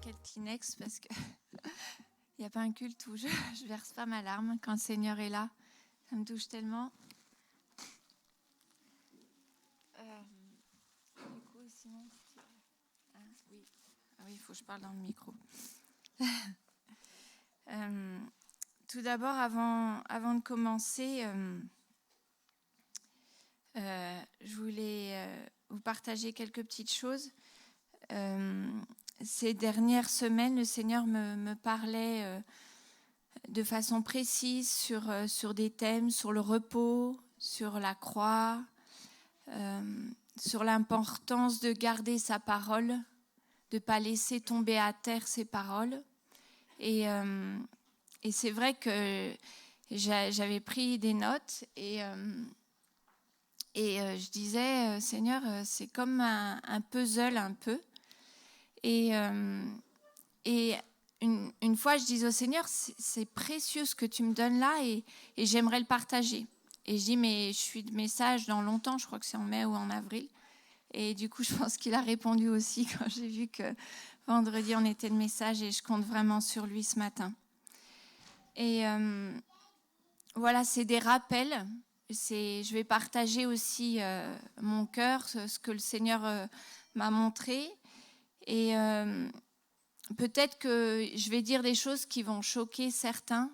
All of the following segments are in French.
paquet de Kleenex parce que il n'y a pas un culte où je verse pas ma larme quand le Seigneur est là. Ça me touche tellement. Du coup, Simon, oui, il faut que je parle dans le micro. Tout d'abord, avant de commencer, je voulais vous partager quelques petites choses. Ces dernières semaines, le Seigneur me parlait de façon précise sur des thèmes, sur le repos, sur la croix, sur l'importance de garder sa parole, de ne pas laisser tomber à terre ses paroles. Et c'est vrai que j'avais pris des notes et je disais, Seigneur, c'est comme un puzzle un peu. Et une fois, je disais au Seigneur, c'est précieux ce que tu me donnes là et j'aimerais le partager. Et je dis, mais je suis de message dans longtemps, je crois que c'est en mai ou en avril. Et du coup, je pense qu'il a répondu aussi quand j'ai vu que vendredi, on était de message et je compte vraiment sur lui ce matin. Et voilà, c'est des rappels. Je vais partager aussi mon cœur, ce que le Seigneur m'a montré. Et peut-être que je vais dire des choses qui vont choquer certains.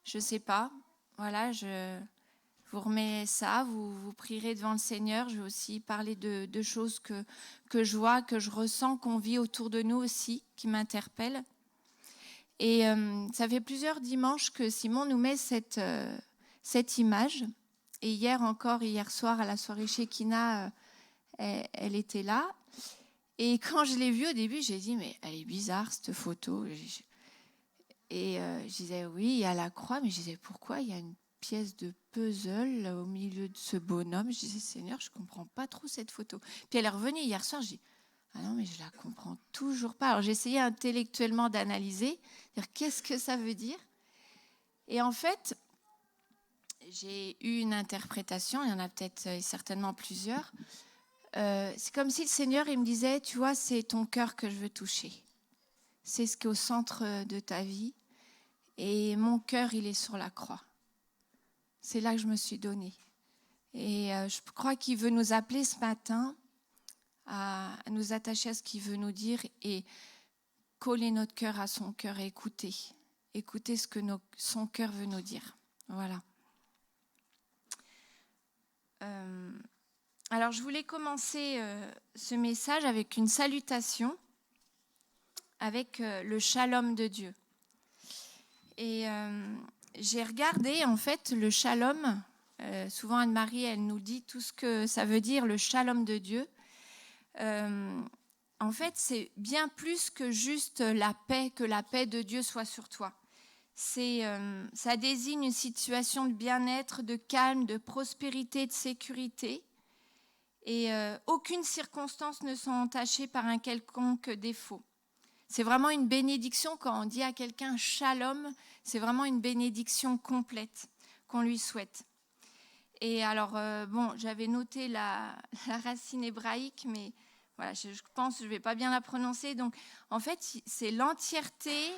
Je ne sais pas. Voilà, je vous remets ça. Vous prierez devant le Seigneur. Je vais aussi parler de choses que je vois, que je ressens, qu'on vit autour de nous aussi, qui m'interpellent. Et ça fait plusieurs dimanches que Simon nous met cette image. Et hier soir, à la soirée chez Kina, elle était là. Et quand je l'ai vue au début, j'ai dit, mais elle est bizarre, cette photo. Et je disais, oui, il y a la croix, mais je disais, pourquoi il y a une pièce de puzzle au milieu de ce bonhomme? Je disais, Seigneur, je comprends pas trop cette photo. Puis elle est revenue hier soir, je dis, ah non, mais je la comprends toujours pas. Alors j'essayais intellectuellement d'analyser, dire qu'est-ce que ça veut dire. Et en fait, j'ai eu une interprétation, il y en a peut-être certainement plusieurs. C'est comme si le Seigneur, il me disait, tu vois, c'est ton cœur que je veux toucher. C'est ce qui est au centre de ta vie. Et mon cœur, il est sur la croix. C'est là que je me suis donnée. Et je crois qu'il veut nous appeler ce matin à nous attacher à ce qu'il veut nous dire et coller notre cœur à son cœur et écouter. Écouter ce que son cœur veut nous dire. Voilà. Alors, je voulais commencer ce message avec une salutation, avec le shalom de Dieu. Et j'ai regardé, en fait, le shalom. Souvent, Anne-Marie, elle nous dit tout ce que ça veut dire, le shalom de Dieu. En fait, c'est bien plus que juste que la paix de Dieu soit sur toi. Ça désigne une situation de bien-être, de calme, de prospérité, de sécurité. Et aucune circonstance ne sont entachées par un quelconque défaut. C'est vraiment une bénédiction quand on dit à quelqu'un shalom, c'est vraiment une bénédiction complète qu'on lui souhaite. Et alors, j'avais noté la racine hébraïque, mais voilà, je pense que je ne vais pas bien la prononcer. Donc, en fait, c'est l'entièreté,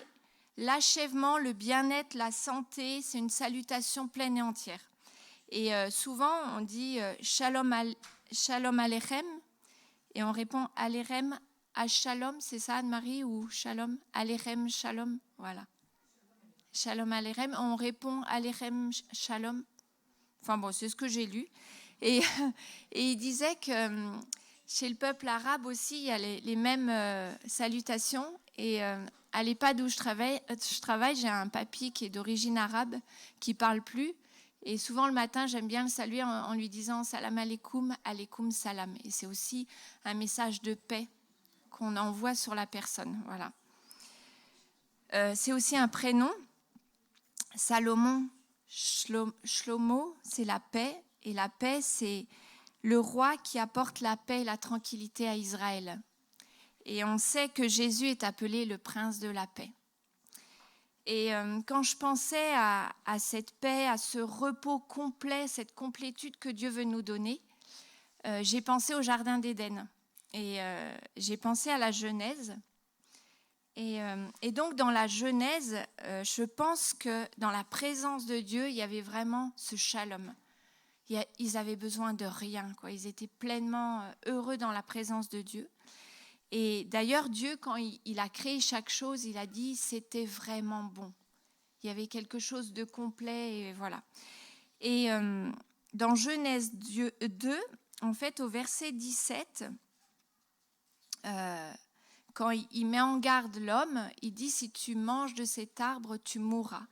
l'achèvement, le bien-être, la santé, c'est une salutation pleine et entière. Et souvent, on dit shalom aleichem, et on répond aleichem à shalom, c'est ça Anne-Marie, ou shalom, aleichem shalom, voilà. Shalom aleichem, on répond aleichem shalom. Enfin bon, c'est ce que j'ai lu. Et il disait que chez le peuple arabe aussi, il y a les mêmes salutations. Et à l'EHPAD où je travaille, j'ai un papy qui est d'origine arabe, qui parle plus. Et souvent le matin, j'aime bien le saluer en lui disant salam alaikum, alaikum salam. Et c'est aussi un message de paix qu'on envoie sur la personne. Voilà. C'est aussi un prénom. Salomon, Shlomo, c'est la paix. Et la paix, c'est le roi qui apporte la paix et la tranquillité à Israël. Et on sait que Jésus est appelé le prince de la paix. Et quand je pensais à cette paix, à ce repos complet, cette complétude que Dieu veut nous donner, j'ai pensé au Jardin d'Éden. Et j'ai pensé à la Genèse. Et donc dans la Genèse, je pense que dans la présence de Dieu, il y avait vraiment ce shalom. Ils avaient besoin de rien, quoi. Ils étaient pleinement heureux dans la présence de Dieu. Et d'ailleurs, Dieu, quand il a créé chaque chose, il a dit c'était vraiment bon. Il y avait quelque chose de complet, et voilà. Et dans Genèse 2, en fait, au verset 17, quand il met en garde l'homme, il dit « Si tu manges de cet arbre, tu mourras ».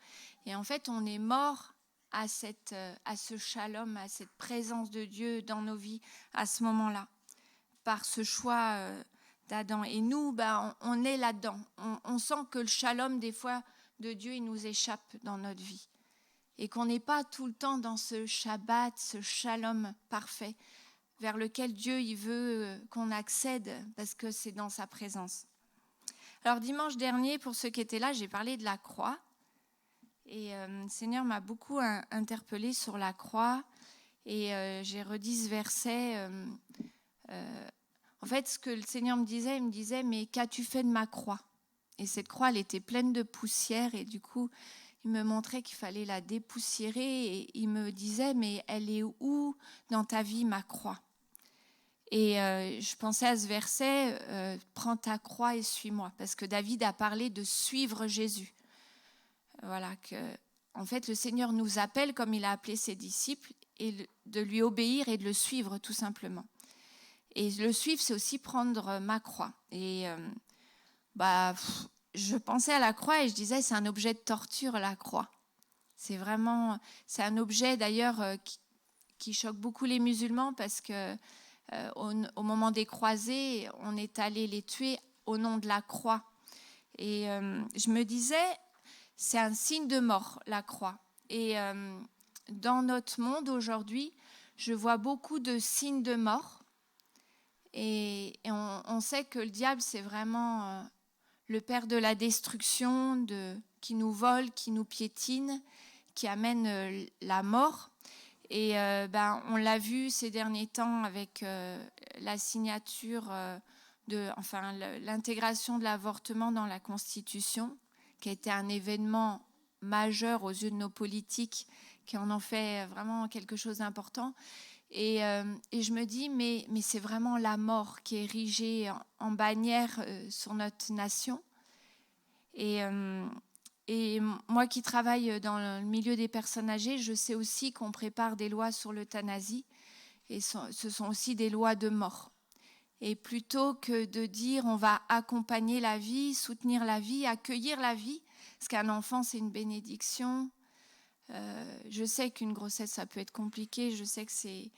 Et en fait, on est mort à ce shalom, à cette présence de Dieu dans nos vies à ce moment-là, par ce choix d'Adam. Et nous, on est là-dedans. On sent que le shalom, des fois, de Dieu, il nous échappe dans notre vie. Et qu'on n'est pas tout le temps dans ce Shabbat, ce shalom parfait, vers lequel Dieu il veut qu'on accède, parce que c'est dans sa présence. Alors dimanche dernier, pour ceux qui étaient là, j'ai parlé de la croix. Et le Seigneur m'a beaucoup interpellée sur la croix. Et j'ai redit ce verset. En fait, ce que le Seigneur me disait, il me disait « Mais qu'as-tu fait de ma croix ?» Et cette croix, elle était pleine de poussière. Et du coup, il me montrait qu'il fallait la dépoussiérer. Et il me disait « Mais elle est où dans ta vie, ma croix ?» Et je pensais à ce verset, prends ta croix et suis-moi, parce que David a parlé de suivre Jésus. Voilà, en fait, le Seigneur nous appelle, comme il a appelé ses disciples, et de lui obéir et de le suivre, tout simplement. Et le suivre, c'est aussi prendre ma croix. Et je pensais à la croix et je disais, c'est un objet de torture, la croix. C'est un objet, d'ailleurs, qui choque beaucoup les musulmans, parce que au moment des croisés, on est allé les tuer au nom de la croix. Et je me disais, c'est un signe de mort, la croix. Et dans notre monde aujourd'hui, je vois beaucoup de signes de mort. Et on sait que le diable, c'est vraiment le père de la destruction, qui nous vole, qui nous piétine, qui amène la mort. Et on l'a vu ces derniers temps avec la signature l'intégration de l'avortement dans la Constitution, qui a été un événement majeur aux yeux de nos politiques, qui en ont fait vraiment quelque chose d'important. Et je me dis, mais c'est vraiment la mort qui est érigée en bannière sur notre nation. Et moi qui travaille dans le milieu des personnes âgées, je sais aussi qu'on prépare des lois sur l'euthanasie, et ce sont aussi des lois de mort. Et plutôt que de dire on va accompagner la vie, soutenir la vie, accueillir la vie, parce qu'un enfant c'est une bénédiction. Je sais qu'une grossesse ça peut être compliqué, je sais que c'est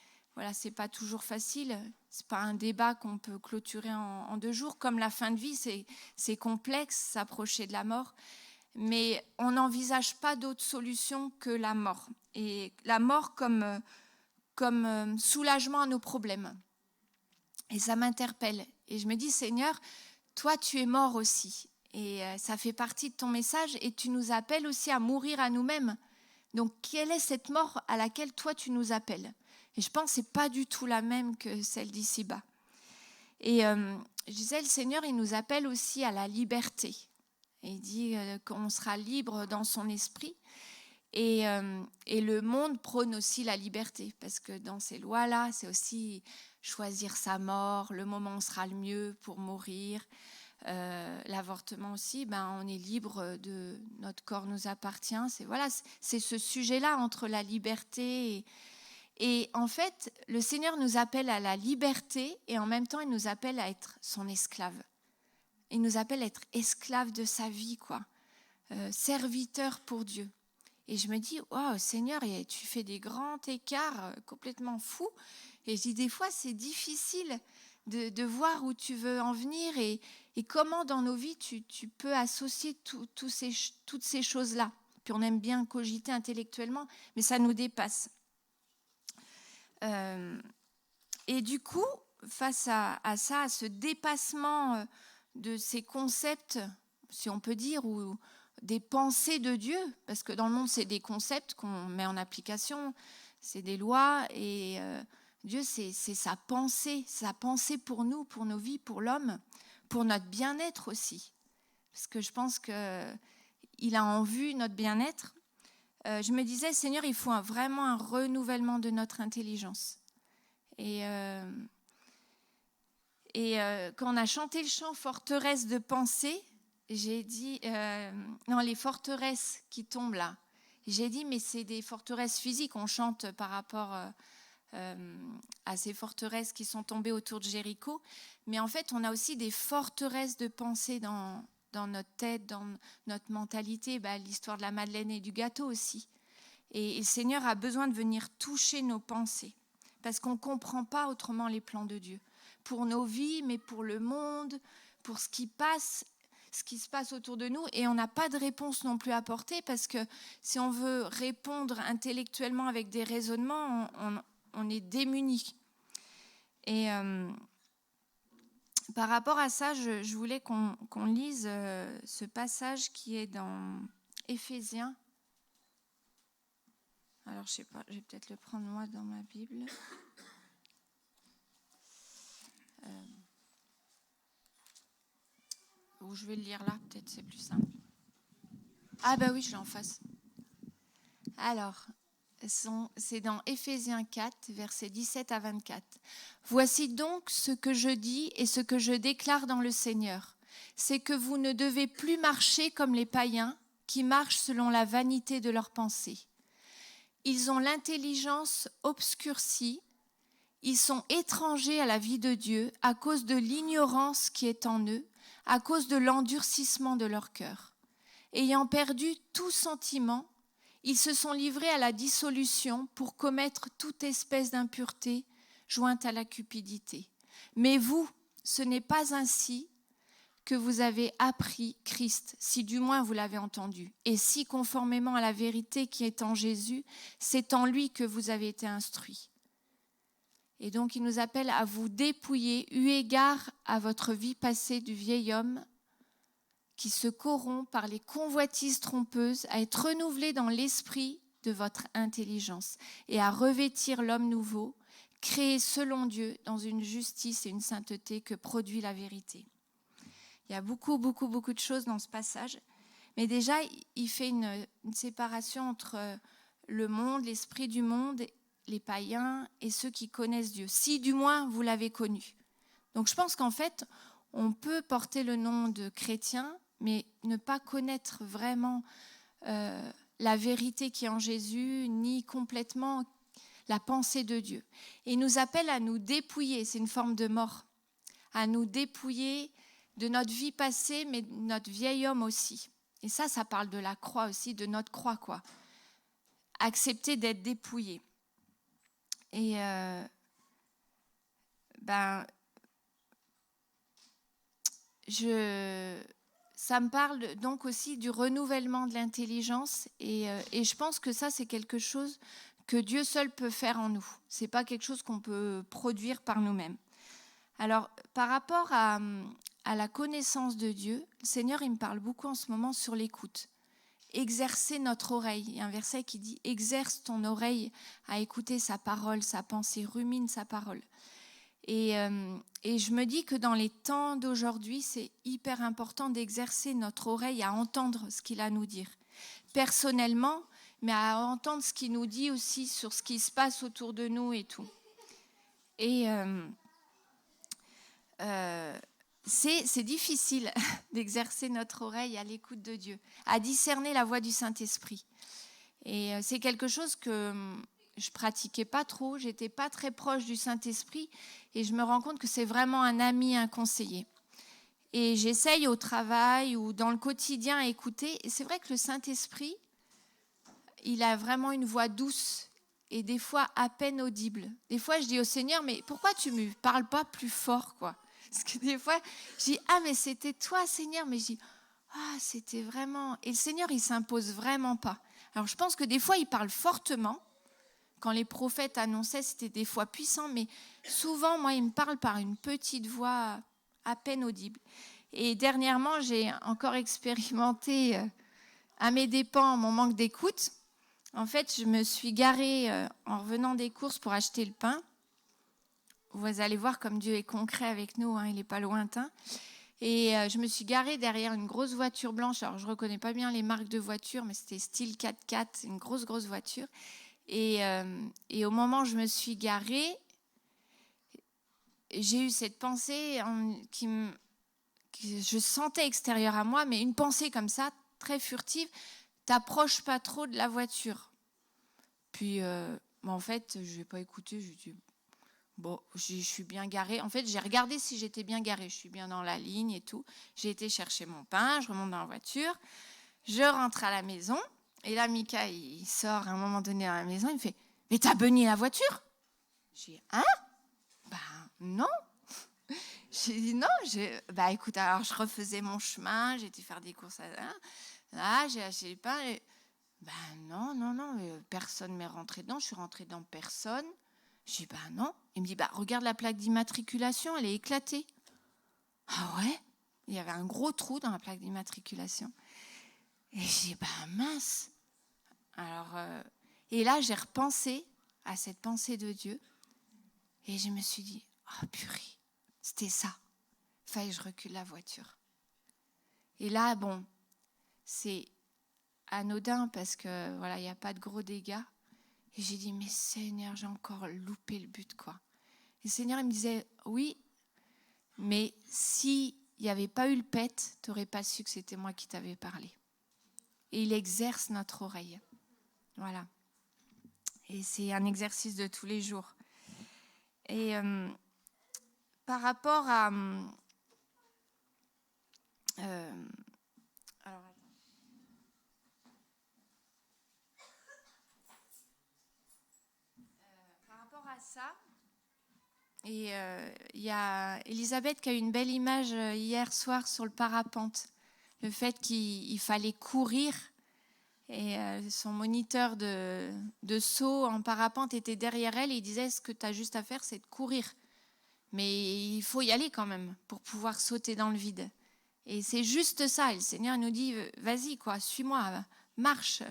pas toujours facile. C'est pas un débat qu'on peut clôturer en 2 jours. Comme la fin de vie, c'est complexe, s'approcher de la mort. Mais on n'envisage pas d'autre solution que la mort. Et la mort comme soulagement à nos problèmes. Et ça m'interpelle. Et je me dis, Seigneur, toi, tu es mort aussi. Et ça fait partie de ton message. Et tu nous appelles aussi à mourir à nous-mêmes. Donc, quelle est cette mort à laquelle toi, tu nous appelles ? Et je pense que ce n'est pas du tout la même que celle d'ici-bas. Et je disais, le Seigneur, il nous appelle aussi à la liberté. Et il dit qu'on sera libre dans son esprit. Et le monde prône aussi la liberté, parce que dans ces lois-là, c'est aussi choisir sa mort, le moment où on sera le mieux pour mourir. L'avortement aussi, on est libre, notre corps nous appartient. C'est ce sujet-là entre la liberté et en fait, le Seigneur nous appelle à la liberté et en même temps, il nous appelle à être son esclave. Il nous appelle à être esclave de sa vie, serviteur pour Dieu. Et je me dis, wow, Seigneur, tu fais des grands écarts complètement fous. Et je dis, des fois, c'est difficile de voir où tu veux en venir et comment dans nos vies tu peux associer toutes ces choses-là. Puis on aime bien cogiter intellectuellement, mais ça nous dépasse. Et du coup, face à ça, à ce dépassement de ces concepts, si on peut dire, ou des pensées de Dieu, parce que dans le monde, c'est des concepts qu'on met en application, c'est des lois, et Dieu, c'est sa pensée pour nous, pour nos vies, pour l'homme, pour notre bien-être aussi. parce que je pense qu'il a en vue notre bien-être. Je me disais, Seigneur, il faut vraiment un renouvellement de notre intelligence. Et quand on a chanté le chant Forteresse de pensée, j'ai dit, non, les forteresses qui tombent là, j'ai dit, mais c'est des forteresses physiques, on chante par rapport à ces forteresses qui sont tombées autour de Jéricho, mais en fait, on a aussi des forteresses de pensée dans notre tête, dans notre mentalité, l'histoire de la Madeleine et du gâteau aussi. Et le Seigneur a besoin de venir toucher nos pensées, parce qu'on ne comprend pas autrement les plans de Dieu. Pour nos vies, mais pour le monde, pour ce qui se passe autour de nous. Et on n'a pas de réponse non plus à apporter, parce que si on veut répondre intellectuellement avec des raisonnements, on est démunis. Et par rapport à ça, je voulais qu'on lise ce passage qui est dans Éphésiens. Alors, je ne sais pas, je vais peut-être le prendre moi dans ma Bible. Ou je vais le lire là, peut-être c'est plus simple. Ah oui, je l'ai en face. Alors, c'est dans Éphésiens 4, versets 17 à 24. « Voici donc ce que je dis et ce que je déclare dans le Seigneur. C'est que vous ne devez plus marcher comme les païens qui marchent selon la vanité de leurs pensées. Ils ont l'intelligence obscurcie, ils sont étrangers à la vie de Dieu à cause de l'ignorance qui est en eux, à cause de l'endurcissement de leur cœur. Ayant perdu tout sentiment, ils se sont livrés à la dissolution pour commettre toute espèce d'impureté jointe à la cupidité. Mais vous, ce n'est pas ainsi que vous avez appris Christ, si du moins vous l'avez entendu, et si conformément à la vérité qui est en Jésus, c'est en lui que vous avez été instruits. » Et donc il nous appelle à vous dépouiller, eu égard à votre vie passée du vieil homme qui se corrompt par les convoitises trompeuses, à être renouvelé dans l'esprit de votre intelligence et à revêtir l'homme nouveau, créé selon Dieu dans une justice et une sainteté que produit la vérité. Il y a beaucoup de choses dans ce passage. Mais déjà, il fait une séparation entre le monde, l'esprit du monde, les païens et ceux qui connaissent Dieu. Si du moins vous l'avez connu. Donc je pense qu'en fait, on peut porter le nom de chrétien, mais ne pas connaître vraiment la vérité qui est en Jésus, ni complètement la pensée de Dieu. Et il nous appelle à nous dépouiller, c'est une forme de mort, à nous dépouiller de notre vie passée, mais de notre vieil homme aussi. Et ça parle de la croix aussi, de notre croix, quoi. Accepter d'être dépouillé. Et ça me parle donc aussi du renouvellement de l'intelligence. Et je pense que ça, c'est quelque chose que Dieu seul peut faire en nous. Ce n'est pas quelque chose qu'on peut produire par nous-mêmes. Alors, par rapport à la connaissance de Dieu, le Seigneur, il me parle beaucoup en ce moment sur l'écoute. Exercer notre oreille. Il y a un verset qui dit « Exerce ton oreille à écouter sa parole, sa pensée, rumine sa parole ». Et je me dis que dans les temps d'aujourd'hui, c'est hyper important d'exercer notre oreille à entendre ce qu'il a à nous dire. Personnellement, mais à entendre ce qu'il nous dit aussi sur ce qui se passe autour de nous et tout. Et c'est difficile d'exercer notre oreille à l'écoute de Dieu, à discerner la voix du Saint-Esprit. Et c'est quelque chose que je pratiquais pas trop, j'étais pas très proche du Saint-Esprit et je me rends compte que c'est vraiment un ami, un conseiller. Et j'essaye au travail ou dans le quotidien à écouter. Et c'est vrai que le Saint-Esprit, il a vraiment une voix douce et des fois à peine audible. Des fois, je dis au Seigneur, mais pourquoi tu me parles pas plus fort, quoi ? Parce que des fois, je dis, ah, mais c'était toi, Seigneur. Mais je dis, ah, c'était vraiment... Et le Seigneur, il s'impose vraiment pas. Alors, je pense que des fois, il parle fortement. Quand les prophètes annonçaient, c'était des fois puissant. Mais souvent, moi, il me parle par une petite voix à peine audible. Et dernièrement, j'ai encore expérimenté à mes dépens mon manque d'écoute. En fait, je me suis garée en revenant des courses pour acheter le pain. Vous allez voir comme Dieu est concret avec nous, hein, il n'est pas lointain. Et je me suis garée derrière une grosse voiture blanche. Alors, je ne reconnais pas bien les marques de voitures, mais c'était style 4x4, une grosse voiture. Et au moment où je me suis garée, j'ai eu cette pensée que je sentais extérieure à moi, mais une pensée comme ça, très furtive, t'approches pas trop de la voiture. Puis, en fait, je n'ai pas écouté, je dis, bon, je suis bien garée. En fait, j'ai regardé si j'étais bien garée, je suis bien dans la ligne et tout. J'ai été chercher mon pain, je remonte dans la voiture, je rentre à la maison, et là, Mika, il sort à un moment donné à la maison, il me fait, mais t'as beugné la voiture? J'ai dit, hein? Ben, non. J'ai dit non, bah écoute, alors je refaisais mon chemin, j'ai été faire des courses, là, j'ai acheté le pain, et ben non, personne m'est rentré dedans, je suis rentrée dans personne. J'ai dit, ben non. Il me dit, bah regarde la plaque d'immatriculation, elle est éclatée. Ah ouais? Il y avait un gros trou dans la plaque d'immatriculation. Et j'ai dit, ben mince. Alors, et là, j'ai repensé à cette pensée de Dieu, et je me suis dit, oh purée, c'était ça. Fallait que je recule la voiture. Et là, bon, c'est anodin parce que voilà, il n'y a pas de gros dégâts. Et j'ai dit, mais Seigneur, j'ai encore loupé le but, quoi. Et le Seigneur, il me disait, oui, mais s'il n'y avait pas eu le pet, tu n'aurais pas su que c'était moi qui t'avais parlé. Et il exerce notre oreille. Voilà. Et c'est un exercice de tous les jours. Et par rapport à... alors, par rapport à ça, et il y a Elisabeth qui a eu une belle image hier soir sur le parapente. Le fait qu'il fallait courir. Et son moniteur de saut en parapente était derrière elle et il disait, ce que tu as juste à faire, c'est de courir. Mais il faut y aller quand même pour pouvoir sauter dans le vide. Et c'est juste ça. Et le Seigneur nous dit, vas-y, quoi, suis-moi, marche.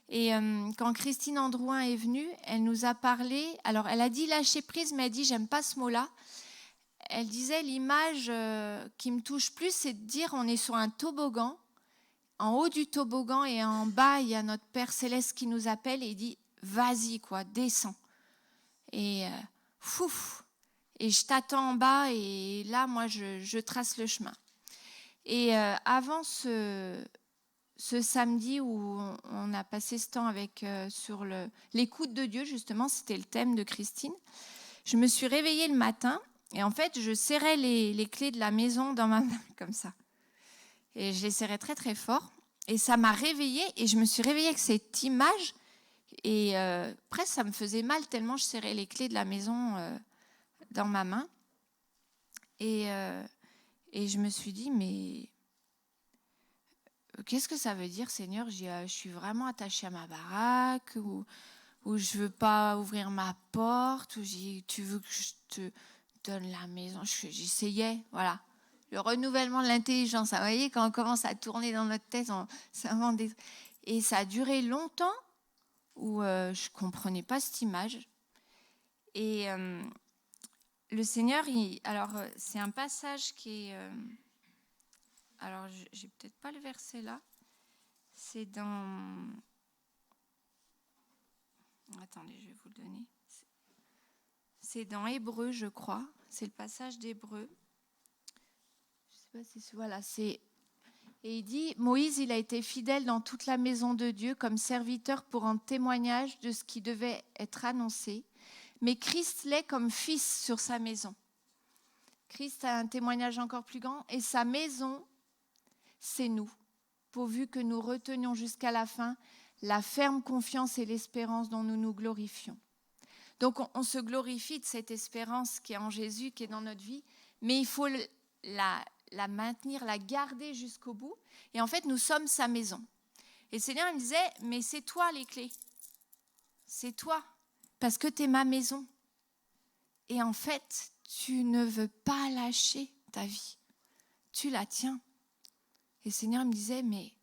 Et quand Christine Androuin est venue, elle nous a parlé. Alors, elle a dit lâcher prise, mais elle dit, j'aime pas ce mot-là. Elle disait, l'image qui me touche plus, c'est de dire, on est sur un toboggan. En haut du toboggan et en bas, il y a notre Père Céleste qui nous appelle et il dit, vas-y, quoi, descends. Et fouf, et je t'attends en bas et là, moi, je trace le chemin. Et avant ce samedi où on a passé ce temps avec sur l'écoute de Dieu, justement, c'était le thème de Christine, je me suis réveillée le matin et en fait, je serrais les clés de la maison dans ma main, comme ça. Et je les serrais très, très fort. Et ça m'a réveillée et je me suis réveillée avec cette image. Et presque, ça me faisait mal tellement je serrais les clés de la maison dans ma main. Et je me suis dit, mais qu'est-ce que ça veut dire, Seigneur? Je suis vraiment attachée à ma baraque ou je ne veux pas ouvrir ma porte ou tu veux que je te donne la maison. J'essayais, voilà. Le renouvellement de l'intelligence, vous voyez, quand on commence à tourner dans notre tête, et ça a duré longtemps où je ne comprenais pas cette image. Et le Seigneur, alors c'est un passage qui est... alors, j'ai peut-être pas le verset là. C'est dans... Attendez, je vais vous le donner. C'est dans Hébreux, je crois. C'est le passage d'Hébreux. Je sais pas si c'est... Voilà, c'est... Et il dit, Moïse, il a été fidèle dans toute la maison de Dieu comme serviteur pour un témoignage de ce qui devait être annoncé. Mais Christ l'est comme fils sur sa maison. Christ a un témoignage encore plus grand. Et sa maison, c'est nous, pourvu que nous retenions jusqu'à la fin la ferme confiance et l'espérance dont nous nous glorifions. Donc on se glorifie de cette espérance qui est en Jésus, qui est dans notre vie, mais il faut la maintenir, la garder jusqu'au bout. Et en fait, nous sommes sa maison. Et le Seigneur il me disait, mais c'est toi les clés. C'est toi, parce que tu es ma maison. Et en fait, tu ne veux pas lâcher ta vie. Tu la tiens. Et le Seigneur me disait, mais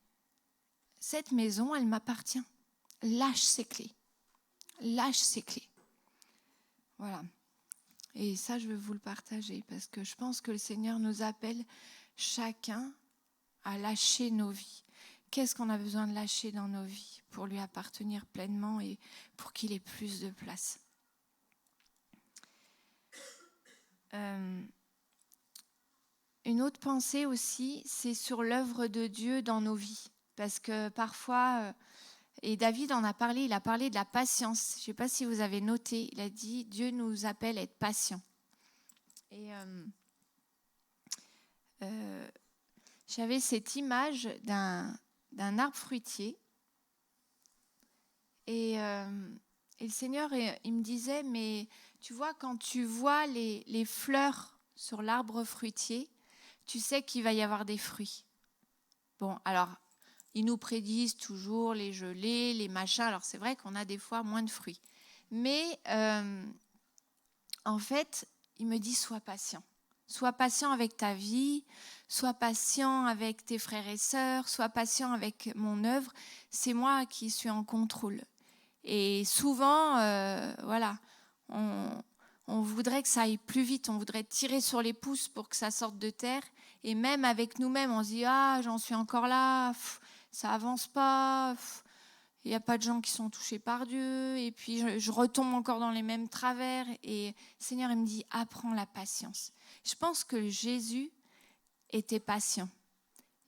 cette maison, elle m'appartient. Lâche ces clés. Lâche ces clés. Voilà. Et ça, je veux vous le partager parce que je pense que le Seigneur nous appelle chacun à lâcher nos vies. Qu'est-ce qu'on a besoin de lâcher dans nos vies pour lui appartenir pleinement et pour qu'il ait plus de place? Une autre pensée aussi, c'est sur l'œuvre de Dieu dans nos vies. Parce que parfois, et David en a parlé, il a parlé de la patience. Je ne sais pas si vous avez noté, il a dit « Dieu nous appelle à être patients ». Et j'avais cette image d'un arbre fruitier. Et le Seigneur, il me disait, mais tu vois, quand tu vois les fleurs sur l'arbre fruitier, tu sais qu'il va y avoir des fruits. Bon, alors, ils nous prédisent toujours les gelées, les machins. Alors, c'est vrai qu'on a des fois moins de fruits. Mais, en fait, il me dit, sois patient. Sois patient avec ta vie, sois patient avec tes frères et sœurs, sois patient avec mon œuvre. C'est moi qui suis en contrôle. Et souvent, voilà, on voudrait que ça aille plus vite, on voudrait tirer sur les pouces pour que ça sorte de terre. Et même avec nous-mêmes, on se dit « Ah, j'en suis encore là, ça avance pas, il n'y a pas de gens qui sont touchés par Dieu. » Et puis, je retombe encore dans les mêmes travers. Et le Seigneur, il me dit « Apprends la patience. » Je pense que Jésus était patient.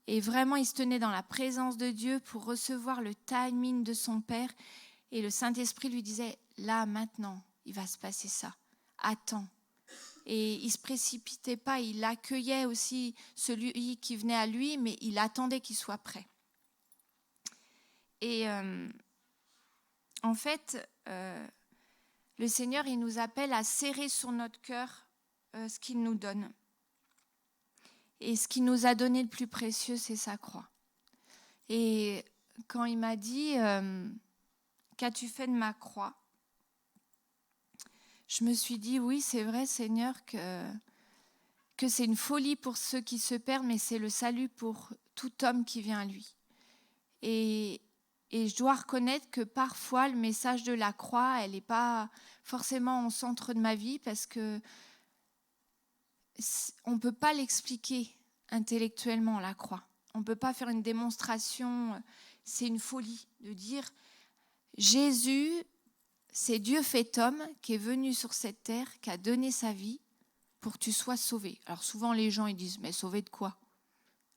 Et vraiment, il se tenait dans la présence de Dieu pour recevoir le timing de son Père. Et le Saint-Esprit lui disait, là, maintenant, il va se passer ça. Attends. Et il ne se précipitait pas, il accueillait aussi celui qui venait à lui, mais il attendait qu'il soit prêt. Et en fait, le Seigneur, il nous appelle à serrer sur notre cœur ce qu'il nous donne. Et ce qu'il nous a donné le plus précieux, c'est sa croix. Et quand il m'a dit... Qu'as-tu fait de ma croix? Je me suis dit, oui, c'est vrai, Seigneur, que c'est une folie pour ceux qui se perdent, mais c'est le salut pour tout homme qui vient à lui. Et je dois reconnaître que parfois, le message de la croix, elle n'est pas forcément au centre de ma vie, parce que on ne peut pas l'expliquer intellectuellement, la croix. On ne peut pas faire une démonstration. C'est une folie de dire... Jésus, c'est Dieu fait homme qui est venu sur cette terre, qui a donné sa vie pour que tu sois sauvé. Alors souvent les gens ils disent, mais sauvé de quoi?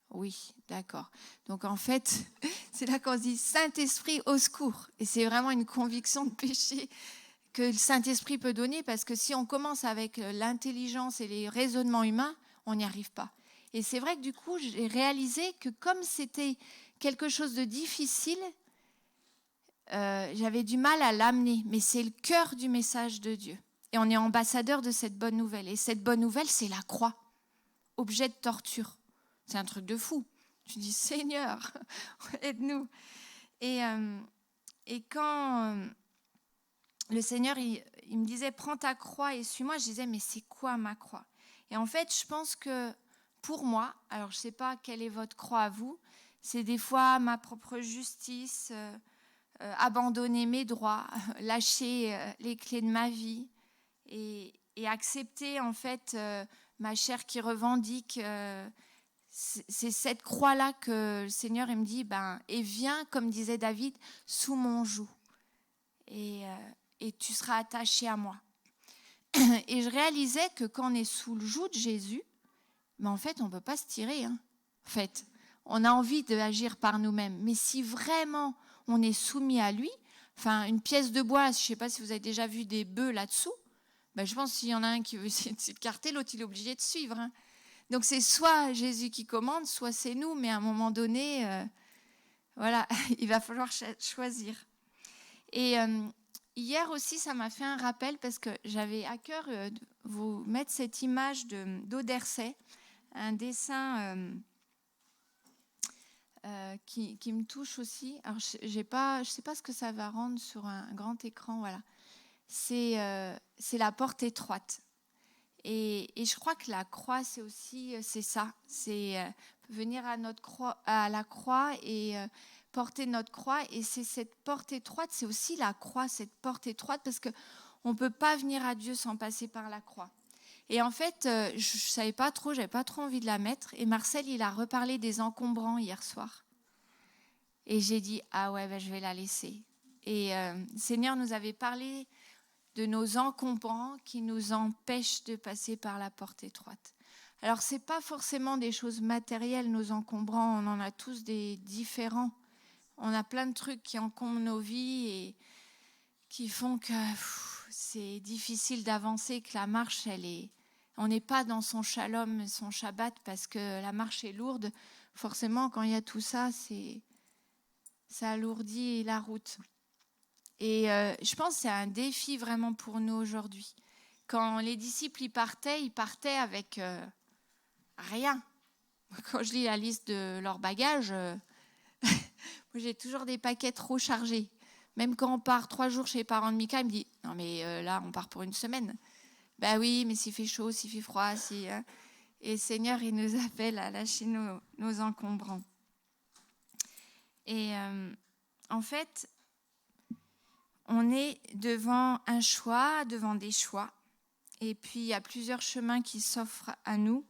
Oui, d'accord. Donc en fait, c'est là qu'on se dit, Saint-Esprit au secours. Et c'est vraiment une conviction de péché que le Saint-Esprit peut donner, parce que si on commence avec l'intelligence et les raisonnements humains, on n'y arrive pas. Et c'est vrai que du coup, j'ai réalisé que comme c'était quelque chose de difficile, j'avais du mal à l'amener, mais c'est le cœur du message de Dieu. Et on est ambassadeur de cette bonne nouvelle. Et cette bonne nouvelle, c'est la croix, objet de torture. C'est un truc de fou. Tu dis, Seigneur, aide-nous. Et quand le Seigneur, il me disait, prends ta croix et suis-moi, je disais, mais c'est quoi ma croix? Et en fait, je pense que pour moi, alors je ne sais pas quelle est votre croix à vous, c'est des fois ma propre justice, abandonner mes droits, lâcher les clés de ma vie et accepter en fait ma chair qui revendique. C'est cette croix-là que le Seigneur il me dit, et viens, comme disait David, sous mon joug et tu seras attaché à moi. Et je réalisais que quand on est sous le joug de Jésus, en fait, on ne peut pas se tirer. En fait, on a envie d'agir par nous-mêmes. Mais si vraiment on est soumis à lui, une pièce de bois, je ne sais pas si vous avez déjà vu des bœufs là-dessous, je pense que s'il y en a un qui veut s'écarter, l'autre il est obligé de suivre. Donc c'est soit Jésus qui commande, soit c'est nous, mais à un moment donné, voilà, il va falloir choisir. Et hier aussi, ça m'a fait un rappel, parce que j'avais à cœur de vous mettre cette image d'Odersay, un dessin qui me touche aussi. Alors, je ne sais pas ce que ça va rendre sur un grand écran. Voilà. C'est la porte étroite. Et je crois que la croix, c'est ça. C'est venir à la croix et porter notre croix. Et c'est cette porte étroite, c'est aussi la croix, cette porte étroite, parce qu'on ne peut pas venir à Dieu sans passer par la croix. Et en fait, je savais pas trop, j'avais pas trop envie de la mettre. Et Marcel, il a reparlé des encombrants hier soir. Et j'ai dit, ah ouais, ben, je vais la laisser. Et le Seigneur nous avait parlé de nos encombrants qui nous empêchent de passer par la porte étroite. Alors, ce n'est pas forcément des choses matérielles, nos encombrants, on en a tous des différents. On a plein de trucs qui encombrent nos vies et qui font que c'est difficile d'avancer, que la marche, on n'est pas dans son shalom, son Shabbat, parce que la marche est lourde. Forcément, quand il y a tout ça, ça alourdit la route. Et je pense que c'est un défi vraiment pour nous aujourd'hui. Quand les disciples ils partaient avec rien. Quand je lis la liste de leurs bagages, moi, j'ai toujours des paquets trop chargés. Même quand on part 3 jours chez les parents de Mika, il me dit « Non mais là, on part pour une semaine. » Ben oui, mais s'il fait chaud, s'il fait froid, si... Hein. Et le Seigneur, il nous appelle à lâcher nos encombrants. Et en fait, on est devant un choix, devant des choix. Et puis, il y a plusieurs chemins qui s'offrent à nous.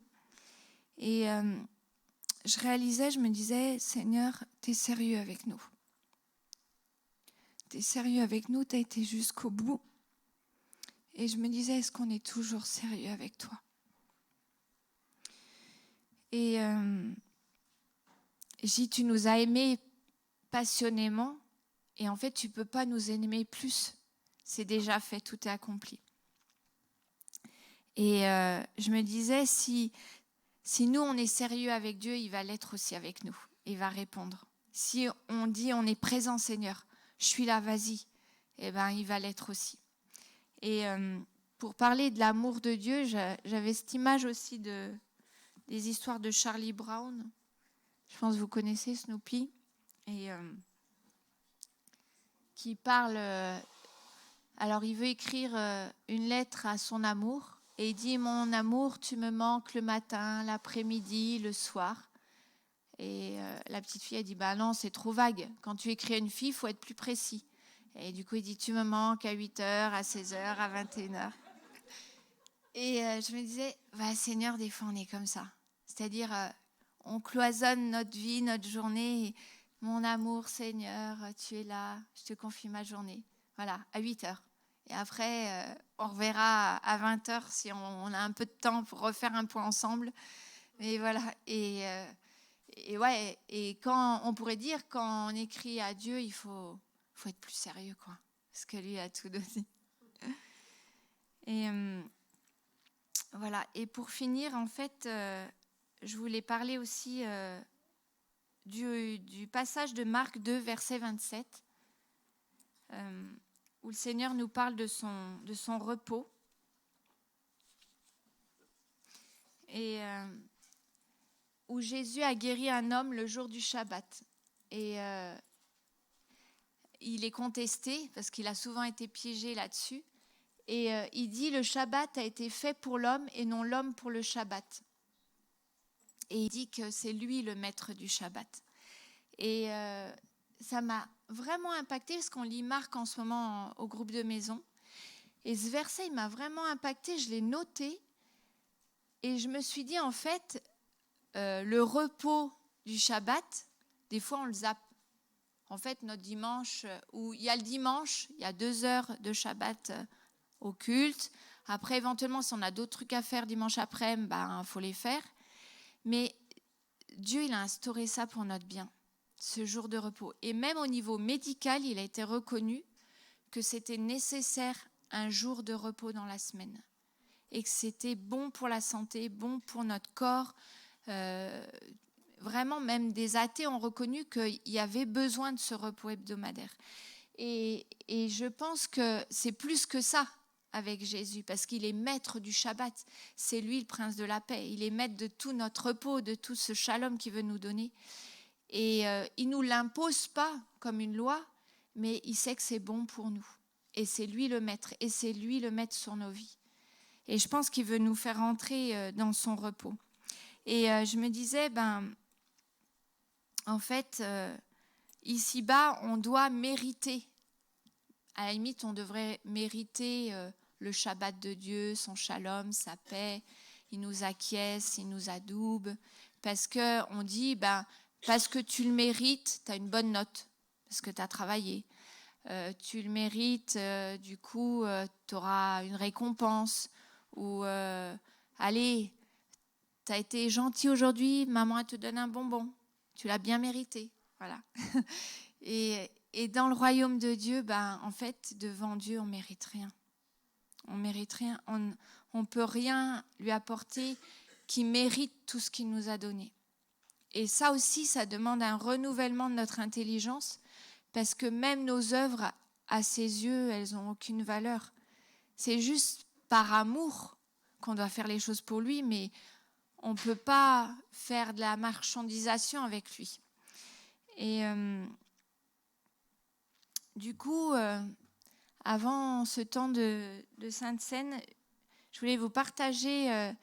Et je me disais, Seigneur, tu es sérieux avec nous. Tu es sérieux avec nous, tu as été jusqu'au bout. Et je me disais, est-ce qu'on est toujours sérieux avec toi? Et j'ai dit, tu nous as aimés passionnément. Et en fait, tu ne peux pas nous aimer plus. C'est déjà fait, tout est accompli. Et je me disais, si nous, on est sérieux avec Dieu, il va l'être aussi avec nous. Il va répondre. Si on dit, on est présent, Seigneur, je suis là, vas-y, eh ben, il va l'être aussi. Et pour parler de l'amour de Dieu, j'avais cette image aussi des histoires de Charlie Brown. Je pense que vous connaissez Snoopy. Et qui parle... alors, il veut écrire une lettre à son amour. Et il dit, mon amour, tu me manques le matin, l'après-midi, le soir. Et la petite fille, elle dit, bah non, c'est trop vague. Quand tu écris à une fille, il faut être plus précis. Et du coup, il dit, tu me manques à 8h, à 16h, à 21h. Et je me disais, bah, Seigneur, des fois, on est comme ça. C'est-à-dire, on cloisonne notre vie, notre journée. Mon amour, Seigneur, tu es là, je te confie ma journée. Voilà, à 8h. Et après, on reverra à 20h si on a un peu de temps pour refaire un point ensemble. Mais voilà, et ouais, et quand on pourrait dire, quand on écrit à Dieu, il faut être plus sérieux, quoi, parce que lui a tout donné. Et voilà, et pour finir, en fait, je voulais parler aussi du passage de Marc 2, verset 27, où le Seigneur nous parle de son repos. Et où Jésus a guéri un homme le jour du Shabbat. Et il est contesté parce qu'il a souvent été piégé là-dessus. Et il dit, le Shabbat a été fait pour l'homme et non l'homme pour le Shabbat. Et il dit que c'est lui le maître du Shabbat. Et ça m'a vraiment impacté parce qu'on lit Marc en ce moment au groupe de maison. Et ce verset, il m'a vraiment impacté, je l'ai noté. Et je me suis dit, en fait, le repos du Shabbat, des fois on le zappe. En fait, notre dimanche, où il y a le dimanche, il y a 2 heures de Shabbat au culte. Après, éventuellement, si on a d'autres trucs à faire dimanche après, ben, faut les faire. Mais Dieu, il a instauré ça pour notre bien, ce jour de repos. Et même au niveau médical, il a été reconnu que c'était nécessaire un jour de repos dans la semaine. Et que c'était bon pour la santé, bon pour notre corps. Vraiment, même des athées ont reconnu qu'il y avait besoin de ce repos hebdomadaire. Et je pense que c'est plus que ça avec Jésus, parce qu'il est maître du Shabbat. C'est lui le prince de la paix. Il est maître de tout notre repos, de tout ce shalom qu'il veut nous donner. Et il ne nous l'impose pas comme une loi, mais il sait que c'est bon pour nous. Et c'est lui le maître, et c'est lui le maître sur nos vies. Et je pense qu'il veut nous faire entrer dans son repos. Et je me disais, en fait, ici-bas, on doit mériter. À la limite, on devrait mériter le Shabbat de Dieu, son shalom, sa paix. Il nous acquiesce, il nous adoube. Parce qu'on dit, parce que tu le mérites, tu as une bonne note, parce que tu as travaillé. Tu le mérites, du coup, tu auras une récompense. Ou, allez, tu as été gentil aujourd'hui, maman, elle te donne un bonbon. Tu l'as bien mérité. Voilà. Et dans le royaume de Dieu, en fait, devant Dieu, on ne mérite rien. On mérite rien. On ne peut rien lui apporter qui mérite tout ce qu'il nous a donné. Et ça aussi, ça demande un renouvellement de notre intelligence, parce que même nos œuvres, à ses yeux, elles n'ont aucune valeur. C'est juste par amour qu'on doit faire les choses pour lui, mais on ne peut pas faire de la marchandisation avec lui. Et du coup, avant ce temps de Sainte Seine, je voulais vous partager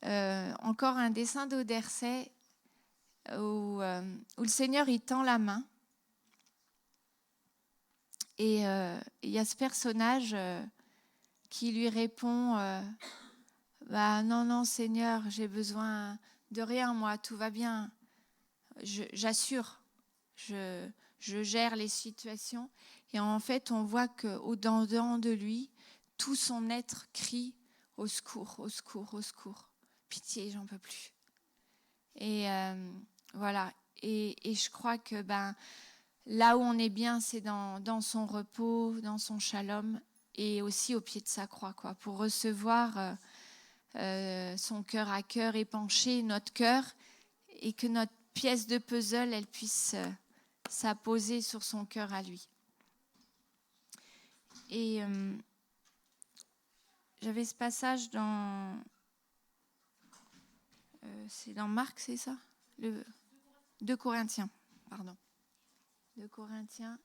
encore un dessin d'Odersay où le Seigneur il tend la main. Et il y a ce personnage qui lui répond non, Seigneur, j'ai besoin de rien, moi, tout va bien. J'assure, je gère les situations. Et en fait, on voit qu'au-dedans de lui, tout son être crie au secours, au secours, au secours. Pitié, j'en peux plus. Et voilà. Et je crois que là où on est bien, c'est dans son repos, dans son shalom, et aussi au pied de sa croix, quoi, pour recevoir son cœur à cœur épanché, notre cœur, et que notre pièce de puzzle, elle puisse s'apposer sur son cœur à lui. Et j'avais ce passage c'est dans Marc, c'est ça ? 2 Corinthiens, pardon. 2 Corinthiens.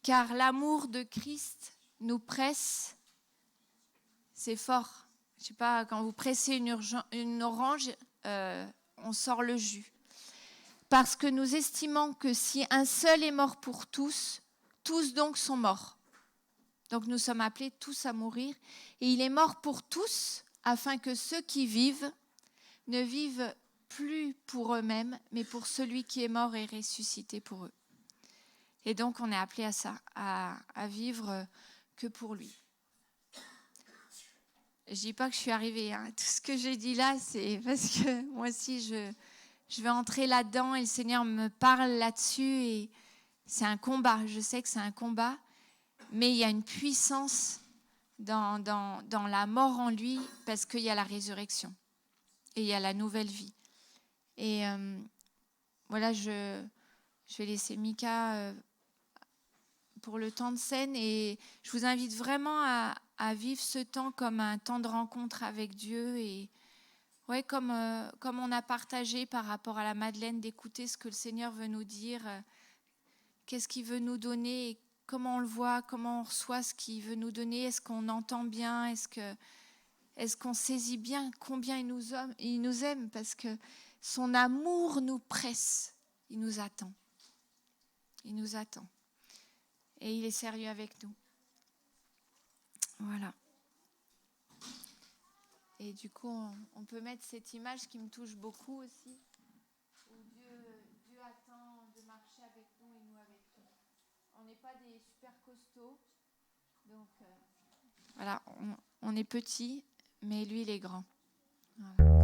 Car l'amour de Christ nous presse, c'est fort. Je sais pas, quand vous pressez une orange, on sort le jus. Parce que nous estimons que si un seul est mort pour tous, tous donc sont morts. Donc nous sommes appelés tous à mourir. Et il est mort pour tous, afin que ceux qui vivent ne vivent plus pour eux-mêmes, mais pour celui qui est mort et ressuscité pour eux. Et donc on est appelé à ça, à vivre que pour lui. Je dis pas que je suis arrivée, hein. Tout ce que j'ai dit là, c'est parce que moi aussi je vais entrer là-dedans et le Seigneur me parle là-dessus et c'est un combat. Je sais que c'est un combat, mais il y a une puissance dans la mort en lui parce qu'il y a la résurrection et il y a la nouvelle vie. Et voilà, je vais laisser Mika pour le temps de scène et je vous invite vraiment à vivre ce temps comme un temps de rencontre avec Dieu et ouais, comme on a partagé par rapport à la Madeleine, d'écouter ce que le Seigneur veut nous dire, qu'est-ce qu'il veut nous donner, et comment on le voit, comment on reçoit ce qu'il veut nous donner, est-ce qu'on entend bien, est-ce qu'on saisit bien combien il nous aime, parce que son amour nous presse, il nous attend. Il nous attend. Et il est sérieux avec nous. Voilà. Et du coup, on peut mettre cette image qui me touche beaucoup aussi, où Dieu attend de marcher avec nous et nous avec lui. On n'est pas des super costauds, donc voilà, on est petits, mais lui, il est grand. Voilà.